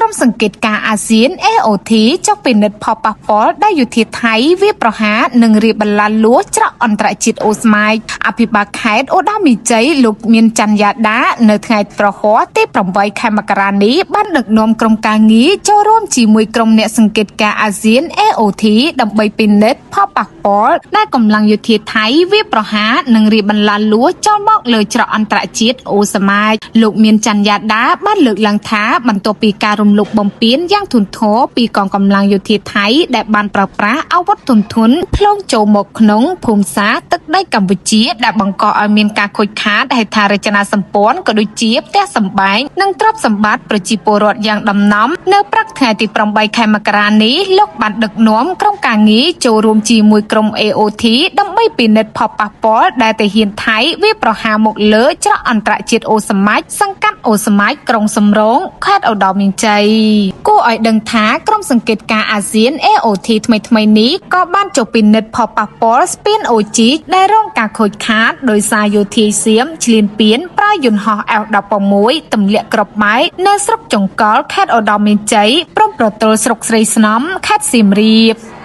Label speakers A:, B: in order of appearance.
A: ក្រុមសង្កេតការអាស៊ាន AOT ចុះពិនិត្យផលប៉ះពាល់ដែលយុធាថៃវាប្រហារនិងរៀបបន្លាលួចច្រកអន្តរជាតិអូស្ម៉ាយអភិបាលខេត្តឧត្តរមានជ័យលោកមានច័ន្ទយ៉ាដានៅថ្ងៃប្រហ័សទី8 ខែមករានេះបានដឹកនាំក្រុមការងារចូលរួមជាមួយក្រុមអ្នកសង្កេតការអាស៊ាន AOT ដើម្បីពិនិត្យផលប៉ះពាល់ដែលកម្លាំងយោធាថៃវាប្រហារនិងរៀបបន្លាលួចចូលមកលើច្រកអន្តរជាតិអូស្ម៉ាយលោកមានច័ន្ទយ៉ាដាបានលើកឡើងថាបន្ទាប់ពីការរំលោភបំពានយ៉ាងធ្ងន់ធ្ងរពីកងកម្លាំងយោធាថៃដែលបានប្រើប្រាស់អាវុធទន់ភ្លន់ផ្លងចូលមកក្នុងភូមិសាស្ត្រទឹកដីកម្ពុជាដែលបង្កឲ្យមានការខូចខាតហេដ្ឋារចនាសម្ព័ន្ធក៏ដូចជាផ្ទះសម្បែងនិងទ្រព្យសម្បត្តិប្រជាពលរដ្ឋយ៉ាងដំណំនៅព្រឹកថ្ងៃទី8 ខែមករានេះលោកបានដឹកនាំក្រុមការងារចូលរួមជាមួយក្រុម AOT ដើម្បីពិនិត្យផលប៉ះពាល់ដែលទាហានថៃវាប្រហារមកលើច្រកអន្តរជាតិអូស្ម៉ាច់សង្កាត់អូស្ម៉ាច់ក្រុងសំរងខេត្តឧត្តរមានជ័យគួរឲ្យដឹងថាក្រុមសង្កេតការអាស៊ាន AOT ថ្មីនេះក៏បានចុះពិនិត្យផលប៉ះពាល់ស្ពានអូជីកដែលរងការខូចខាតដោយសារយោធាសៀមឈ្លានពានប្រើយន្តហោះ F16 ទម្លាក់គ្រាប់បែកនៅស្រុកចង្កល់ខេត្តឧត្តរមានជ័យព្រំប្រទល់ស្រុកស្រីស្នំខេត្តសៀមរាប